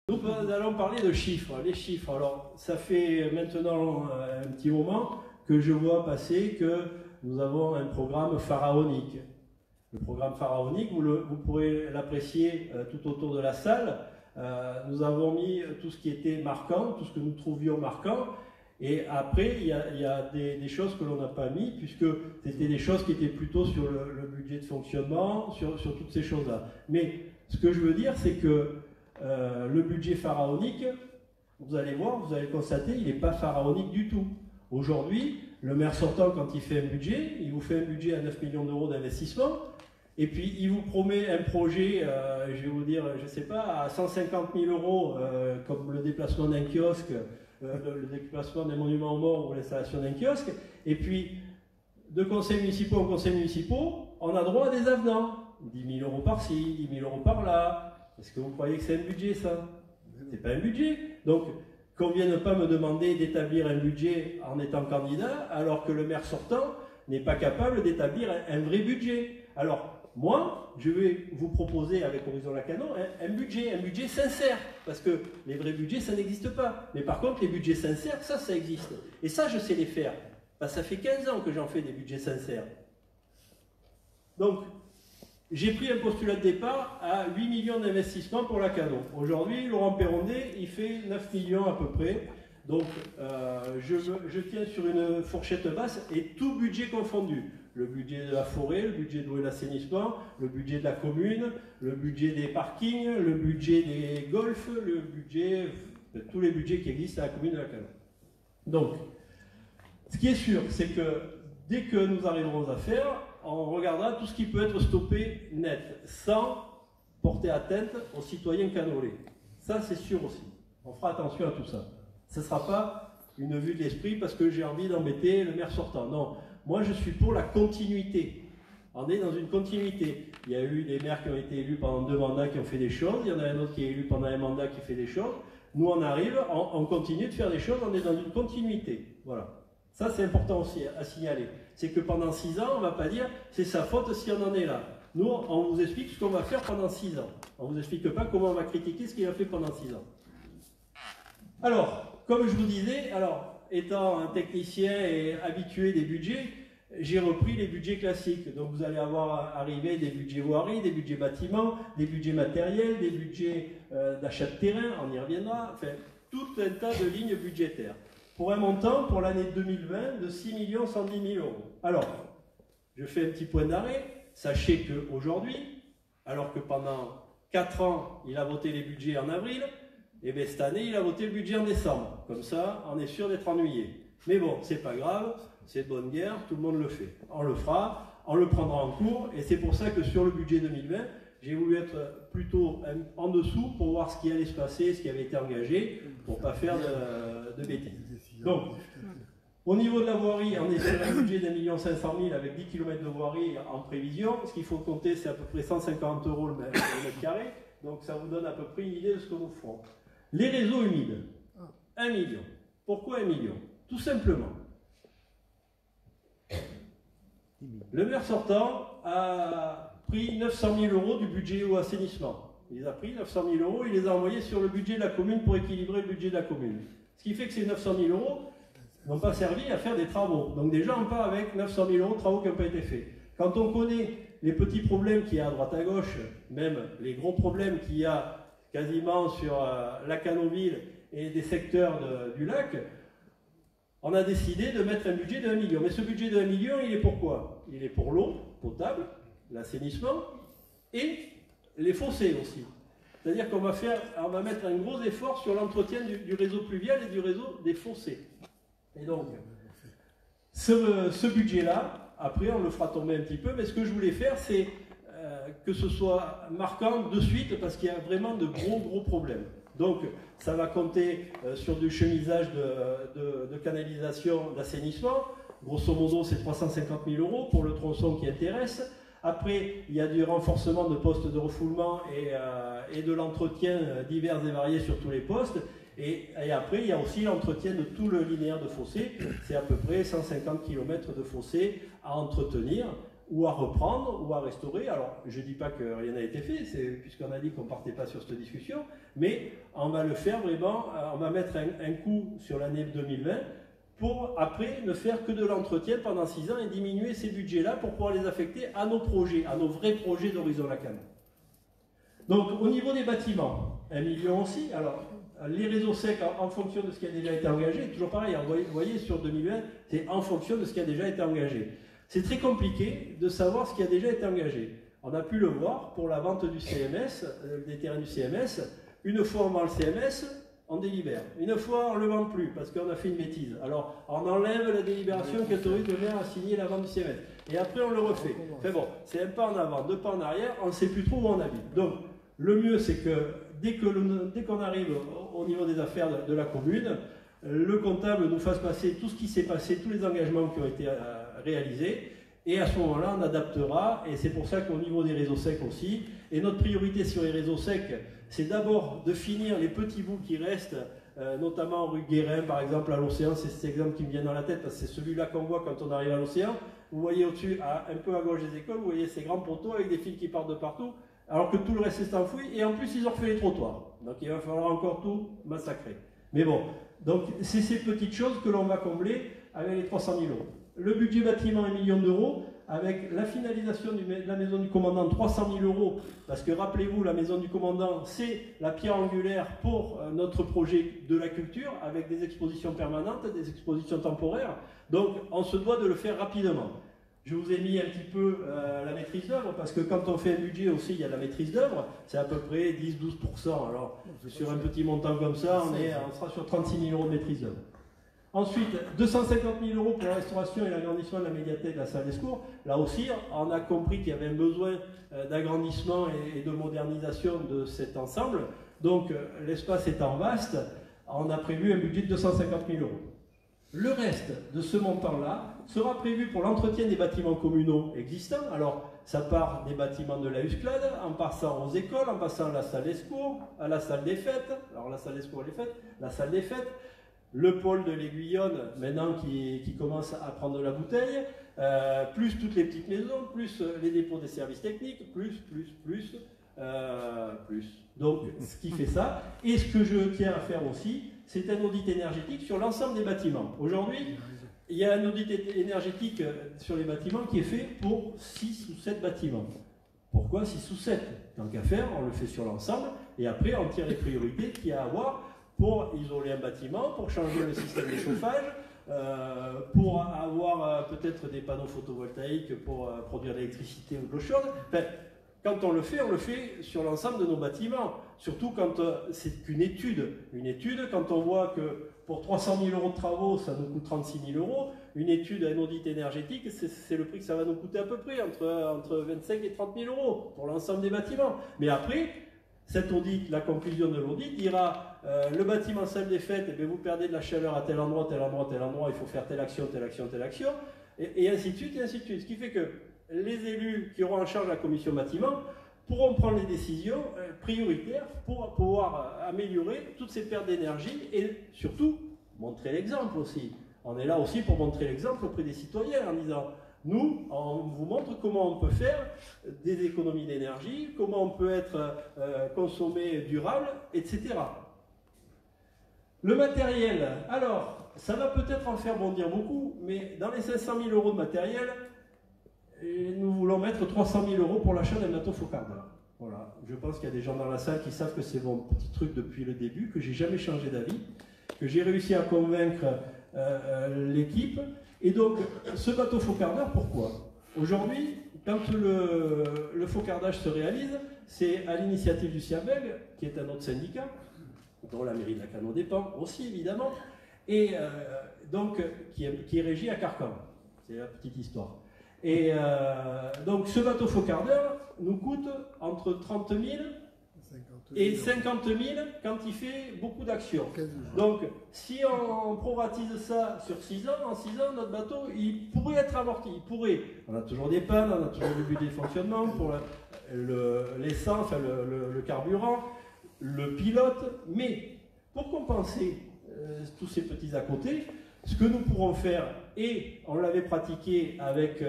Nous allons parler de chiffres. Les chiffres, alors ça fait maintenant un petit moment que je vois passer que nous avons un programme pharaonique. Le programme pharaonique, vous pourrez l'apprécier tout autour de la salle. Nous avons mis tout ce qui était marquant, tout ce que nous trouvions marquant. Et après, il y a des choses que l'on n'a pas mis, puisque c'était des choses qui étaient plutôt sur le budget de fonctionnement, sur toutes ces choses-là. Mais ce que je veux dire, c'est que le budget pharaonique, vous allez voir, vous allez constater, il n'est pas pharaonique du tout. Aujourd'hui, le maire sortant, quand il fait un budget, il vous fait un budget à 9 millions d'euros d'investissement, et puis il vous promet un projet, je vais vous dire, je ne sais pas, à 150 000 euros, comme le déplacement d'un kiosque, le déplacement d'un monument aux morts ou l'installation d'un kiosque, et puis de conseils municipaux en conseils municipaux, on a droit à des avenants. 10 000 euros par-ci, 10 000 euros par-là. Est-ce que vous croyez que c'est un budget, ça? C'est pas un budget. Donc, qu'on ne vienne pas me demander d'établir un budget en étant candidat, alors que le maire sortant n'est pas capable d'établir un vrai budget. Alors, moi, je vais vous proposer avec Horizon Lacanau un budget sincère, parce que les vrais budgets, ça n'existe pas. Mais par contre, les budgets sincères, ça existe. Et ça, je sais les faire. Ben, ça fait 15 ans que j'en fais des budgets sincères. Donc, j'ai pris un postulat de départ à 8 millions d'investissements pour Lacanau. Aujourd'hui, Laurent Perrondet, il fait 9 millions à peu près. Donc, je tiens sur une fourchette basse et tout budget confondu. Le budget de la forêt, le budget de l'eau et l'assainissement, le budget de la commune, le budget des parkings, le budget des golfs, le budget de tous les budgets qui existent à la commune de Lacanau. Donc, ce qui est sûr, c'est que dès que nous arriverons à faire, on regardera tout ce qui peut être stoppé net, sans porter atteinte aux citoyens canolais. Ça, c'est sûr aussi. On fera attention à tout ça. Ce ne sera pas une vue de l'esprit parce que j'ai envie d'embêter le maire sortant. Non, moi je suis pour la continuité. On est dans une continuité. Il y a eu des maires qui ont été élus pendant 2 mandats qui ont fait des choses. Il y en a un autre qui est élu pendant un mandat qui fait des choses. Nous, on arrive, on continue de faire des choses, on est dans une continuité. Voilà. Ça, c'est important aussi à signaler. C'est que pendant 6 ans, on ne va pas dire c'est sa faute si on en est là. Nous, on vous explique ce qu'on va faire pendant 6 ans. On ne vous explique pas comment on va critiquer ce qu'il a fait pendant 6 ans. Alors, comme je vous disais, étant un technicien et habitué des budgets, j'ai repris les budgets classiques. Donc vous allez avoir arrivé des budgets voirie, des budgets bâtiments, des budgets matériels, des budgets d'achat de terrain, on y reviendra, enfin, tout un tas de lignes budgétaires. Pour un montant, pour l'année 2020, de 6 110 000 euros. Alors, je fais un petit point d'arrêt. Sachez qu'aujourd'hui, alors que pendant 4 ans, il a voté les budgets en avril, et bien cette année, il a voté le budget en décembre. Comme ça, on est sûr d'être ennuyé. Mais bon, c'est pas grave, c'est de bonne guerre, tout le monde le fait. On le fera, on le prendra en cours, et c'est pour ça que sur le budget 2020, j'ai voulu être plutôt en dessous pour voir ce qui allait se passer, ce qui avait été engagé, pour ne pas faire de bêtises. Donc, au niveau de la voirie, on est sur un budget d'1 500 000 avec 10 km de voirie en prévision. Ce qu'il faut compter, c'est à peu près 150 € le mètre carré. Donc, ça vous donne à peu près une idée de ce que nous ferons. Les réseaux humides, 1 million. Pourquoi 1 million? Tout simplement. Le maire sortant a pris 900 000 € du budget au assainissement. Il les a pris, 900 000 €, il les a envoyés sur le budget de la commune pour équilibrer le budget de la commune. Ce qui fait que ces 900 000 € n'ont pas servi à faire des travaux. Donc déjà, on part avec 900 000 € de travaux qui n'ont pas été faits. Quand on connaît les petits problèmes qu'il y a à droite à gauche, même les gros problèmes qu'il y a quasiment sur Lacanau-Ville et des secteurs du lac, on a décidé de mettre un budget de 1 million. Mais ce budget de 1 million, il est pour quoi? Il est pour l'eau potable, l'assainissement et les fossés aussi. C'est-à-dire qu'on va mettre un gros effort sur l'entretien du réseau pluvial et du réseau des fossés. Et donc, ce budget-là, après on le fera tomber un petit peu, mais ce que je voulais faire, c'est que ce soit marquant de suite, parce qu'il y a vraiment de gros problèmes. Donc, ça va compter sur du chemisage de canalisation, d'assainissement. Grosso modo, c'est 350 000 € pour le tronçon qui intéresse. Après, il y a du renforcement de postes de refoulement et de l'entretien divers et variés sur tous les postes. Et après, il y a aussi l'entretien de tout le linéaire de fossé. C'est à peu près 150 km de fossé à entretenir. ou à reprendre, ou à restaurer. Alors, je ne dis pas que rien n'a été fait, puisqu'on a dit qu'on ne partait pas sur cette discussion, mais on va le faire vraiment, on va mettre un coup sur l'année 2020 pour après ne faire que de l'entretien pendant 6 ans et diminuer ces budgets-là pour pouvoir les affecter à nos projets, à nos vrais projets d'Horizon Lacan. Donc, au niveau des bâtiments, 1 million aussi. Alors, les réseaux secs, en fonction de ce qui a déjà été engagé, toujours pareil, vous voyez, sur 2020, c'est en fonction de ce qui a déjà été engagé. C'est très compliqué de savoir ce qui a déjà été engagé. On a pu le voir pour la vente du CMS, des terrains du CMS. Une fois on vend le CMS, on délibère. Une fois on ne le vend plus parce qu'on a fait une bêtise. Alors on enlève la délibération qui autorise le maire à signer la vente du CMS. Et après on le refait. Enfin bon, c'est un pas en avant, 2 pas en arrière, on ne sait plus trop où on habite. Donc le mieux c'est que dès qu'on arrive au niveau des affaires de la commune, le comptable nous fasse passer tout ce qui s'est passé, tous les engagements qui ont été réalisés, et à ce moment-là, on adaptera, et c'est pour ça qu'au niveau des réseaux secs aussi, et notre priorité sur les réseaux secs, c'est d'abord de finir les petits bouts qui restent, notamment rue Guérin, par exemple, à l'Océan, c'est cet exemple qui me vient dans la tête, parce que c'est celui-là qu'on voit quand on arrive à l'Océan. Vous voyez au-dessus, un peu à gauche des écoles, vous voyez ces grands poteaux avec des fils qui partent de partout, alors que tout le reste est enfoui, et en plus, ils ont refait les trottoirs. Donc il va falloir encore tout massacrer. Mais bon, donc c'est ces petites choses que l'on va combler avec les 300 000 euros. Le budget bâtiment, 1 million d'euros, avec la finalisation de la maison du commandant, 300 000 euros, parce que rappelez-vous, la maison du commandant, c'est la pierre angulaire pour notre projet de la culture, avec des expositions permanentes, des expositions temporaires, donc on se doit de le faire rapidement. Je vous ai mis un petit peu la maîtrise d'œuvre, parce que quand on fait un budget aussi, il y a la maîtrise d'œuvre, c'est à peu près 10-12%. Alors, sur un petit montant comme ça, on sera sur 36 000 euros de maîtrise d'œuvre. Ensuite, 250 000 euros pour la restauration et l'agrandissement de la médiathèque, de la salle des secours. Là aussi, on a compris qu'il y avait un besoin d'agrandissement et de modernisation de cet ensemble. Donc, l'espace étant vaste, on a prévu un budget de 250 000 euros. Le reste de ce montant-là sera prévu pour l'entretien des bâtiments communaux existants. Alors, ça part des bâtiments de la USCLAD, en passant aux écoles, en passant à la salle des secours, à la salle des fêtes. Alors, la salle des secours et les fêtes, la salle des fêtes, le pôle de l'Aiguillonne, maintenant qui commence à prendre de la bouteille, plus toutes les petites maisons, plus les dépôts des services techniques, plus. Donc, ce qui fait ça. Et ce que je tiens à faire aussi, c'est un audit énergétique sur l'ensemble des bâtiments. Aujourd'hui, il y a un audit énergétique sur les bâtiments qui est fait pour 6 ou 7 bâtiments. Pourquoi 6 ou 7? Tant qu'à faire, on le fait sur l'ensemble, et après, on tire les priorités qu'il y a à avoir pour isoler un bâtiment, pour changer le système de chauffage, pour avoir peut-être des panneaux photovoltaïques pour produire de l'électricité ou de l'eau chaude. Enfin, quand on le fait sur l'ensemble de nos bâtiments. Surtout quand c'est qu'une étude. Une étude, quand on voit que pour 300 000 euros de travaux, ça nous coûte 36 000 euros, une étude, un audit énergétique, c'est le prix que ça va nous coûter à peu près, entre 25 et 30 000 euros pour l'ensemble des bâtiments. Mais après, cet audit, la conclusion de l'audit dira le bâtiment salle des fêtes, eh bien, vous perdez de la chaleur à tel endroit, tel endroit, tel endroit, il faut faire telle action, telle action, telle action, et ainsi de suite, et ainsi de suite. Ce qui fait que les élus qui auront en charge la commission bâtiment pourront prendre les décisions prioritaires pour pouvoir améliorer toutes ces pertes d'énergie et surtout montrer l'exemple aussi. On est là aussi pour montrer l'exemple auprès des citoyens en disant nous, on vous montre comment on peut faire des économies d'énergie, comment on peut être consommé durable, etc. Le matériel, alors, ça va peut-être en faire bondir beaucoup, mais dans les 500 000 euros de matériel, nous voulons mettre 300 000 euros pour l'achat d'un bateau Focardeur. Voilà. Je pense qu'il y a des gens dans la salle qui savent que c'est mon petit truc depuis le début, que j'ai jamais changé d'avis, que j'ai réussi à convaincre l'équipe. Et donc, ce bateau Focardeur, pourquoi? Aujourd'hui, quand le focardage se réalise, c'est à l'initiative du CIABEG, qui est un autre syndicat, dont la mairie de Lacanau dépend aussi évidemment, et donc qui est régi à Carcan. C'est la petite histoire. Et donc ce bateau Focardeur nous coûte entre 30 000 et 50 000 quand il fait beaucoup d'actions. Donc si on proratise ça sur 6 ans, en 6 ans, notre bateau, il pourrait être amorti. Il pourrait. On a toujours des pannes, on a toujours des budgets de fonctionnement pour l'essence, enfin, le carburant, le pilote. Mais pour compenser tous ces petits à côté, ce que nous pourrons faire, et on l'avait pratiqué avec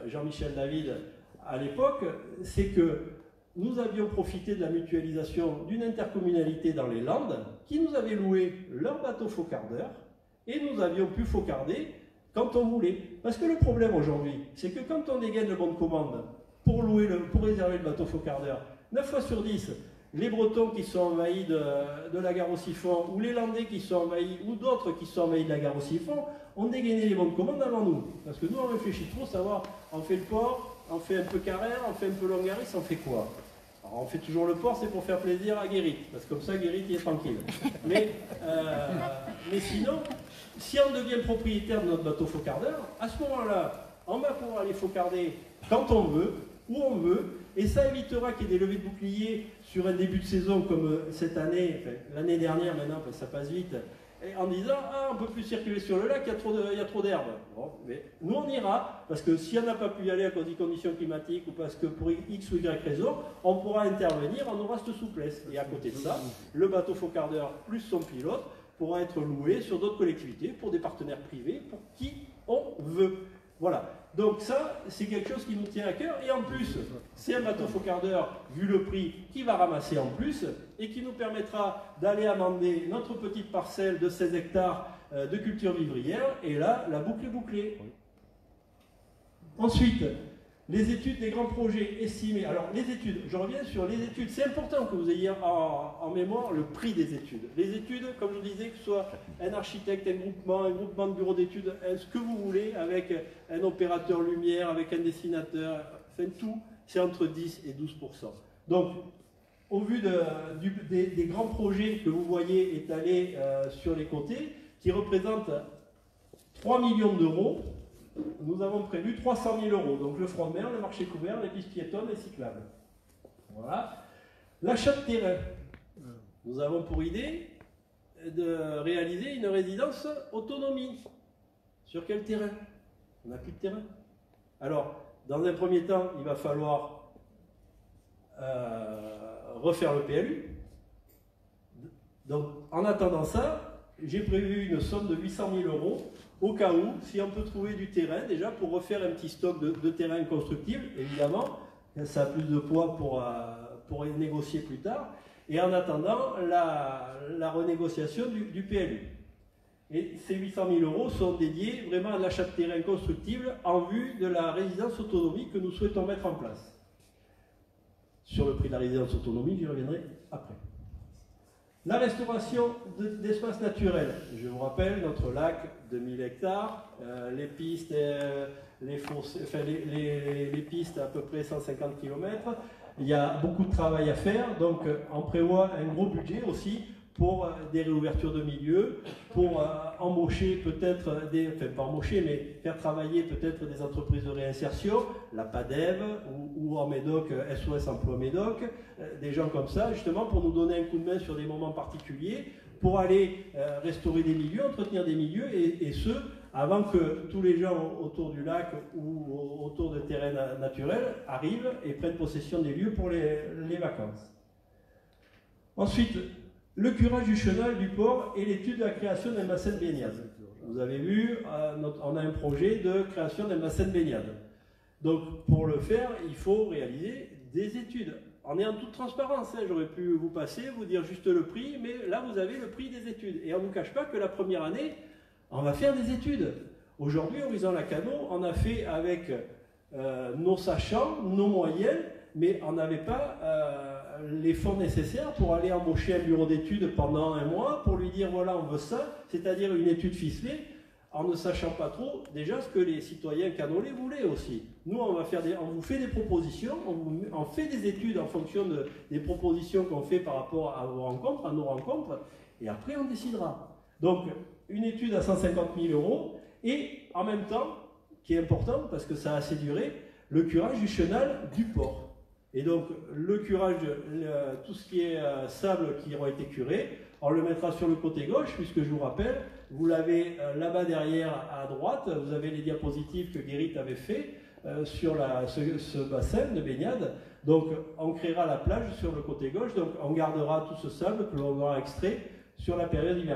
Jean-Michel David à l'époque, c'est que nous avions profité de la mutualisation d'une intercommunalité dans les Landes qui nous avait loué leur bateau faucardeur et nous avions pu faucarder quand on voulait. Parce que le problème aujourd'hui, c'est que quand on dégaine le bon de commande pour réserver le bateau faucardeur, 9 fois sur 10, les Bretons qui sont envahis de la gare au siphon, ou les Landais qui sont envahis, ou d'autres qui sont envahis de la gare au siphon, ont dégainé les bons de commande avant nous. Parce que nous, on réfléchit trop, savoir, on fait le port, on fait un peu Carrère, on fait un peu Longaris, on fait quoi? Alors on fait toujours le port, c'est pour faire plaisir à Guérit, parce que comme ça, Guérit, il est tranquille. Mais sinon, si on devient propriétaire de notre bateau faucardeur, à ce moment-là, on va pouvoir aller faucarder quand on veut, où on veut, et ça évitera qu'il y ait des levées de boucliers sur un début de saison comme cette année, enfin, l'année dernière maintenant, parce que ça passe vite, et en disant « Ah, on ne peut plus circuler sur le lac, il y a trop d'herbe. » Bon, mais nous on ira, parce que si on n'a pas pu y aller à cause des conditions climatiques ou parce que pour X ou Y raison, on pourra intervenir, on aura cette souplesse. Et à côté de ça, le bateau faucardeur plus son pilote pourra être loué sur d'autres collectivités, pour des partenaires privés, pour qui on veut. Voilà. Donc ça, c'est quelque chose qui nous tient à cœur. Et en plus, c'est un bateau faucardeur, vu le prix, qui va ramasser en plus et qui nous permettra d'aller amender notre petite parcelle de 16 hectares de culture vivrière. Et là, la boucle est bouclée. Ensuite, les études des grands projets estimés. Alors, les études, je reviens sur les études. C'est important que vous ayez en mémoire le prix des études. Les études, comme je vous disais, que ce soit un architecte, un groupement de bureaux d'études, ce que vous voulez, avec un opérateur lumière, avec un dessinateur, enfin tout, c'est entre 10 et 12%. Donc, au vu des grands projets que vous voyez étalés sur les côtés, qui représentent 3 millions d'euros, nous avons prévu 300 000 euros. Donc le front de mer, le marché couvert, les pistes piétonnes et cyclables. Voilà. L'achat de terrain. Nous avons pour idée de réaliser une résidence autonomie. Sur quel terrain? On n'a plus de terrain. Alors, dans un premier temps, il va falloir refaire le PLU. Donc, en attendant ça, j'ai prévu une somme de 800 000 euros au cas où, si on peut trouver du terrain, déjà pour refaire un petit stock de terrain constructible, évidemment, ça a plus de poids pour négocier plus tard, et en attendant la renégociation du PLU. Et ces 800 000 euros sont dédiés vraiment à l'achat de terrain constructible en vue de la résidence autonomie que nous souhaitons mettre en place. Sur le prix de la résidence autonomie, j'y reviendrai après. La restauration d'espaces naturels. Je vous rappelle, notre lac, 2000 hectares, les pistes, les pistes à peu près 150 km. Il y a beaucoup de travail à faire, donc on prévoit un gros budget aussi pour des réouvertures de milieux, pour embaucher peut-être enfin pas embaucher, mais faire travailler peut-être des entreprises de réinsertion, la PADEV ou en Médoc, SOS Emploi Médoc, des gens comme ça, justement pour nous donner un coup de main sur des moments particuliers, pour aller restaurer des milieux, entretenir des milieux, et ce, avant que tous les gens autour du lac ou autour de terrains naturels arrivent et prennent possession des lieux pour les vacances. Ensuite, le curage du chenal du port et l'étude de la création d'un bassin de baignade. Vous avez vu, on a un projet de création d'un bassin de baignade. Donc, pour le faire, il faut réaliser des études. On est en toute transparence, hein. J'aurais pu vous passer, vous dire juste le prix, mais là, vous avez le prix des études. Et on ne vous cache pas que la première année, on va faire des études. Aujourd'hui, Horizon Lacano, on a fait avec nos sachants, nos moyens, mais on n'avait pas les fonds nécessaires pour aller embaucher un bureau d'études pendant un mois, pour lui dire voilà, on veut ça, c'est-à-dire une étude ficelée, en ne sachant pas trop déjà ce que les citoyens canolais voulaient aussi. Nous, on vous fait des propositions, on fait des études en fonction des propositions qu'on fait par rapport à vos rencontres, à nos rencontres, et après on décidera. Donc, une étude à 150 000 euros, et en même temps, qui est important parce que ça a assez duré, le curage du chenal du port. Et donc, le curage, tout ce qui est sable qui aura été curé, on le mettra sur le côté gauche, puisque je vous rappelle, vous l'avez là-bas derrière à droite, vous avez les diapositives que Guérit avait fait sur ce bassin de baignade. Donc, on créera la plage sur le côté gauche, donc on gardera tout ce sable que l'on aura extrait sur la période hivernale.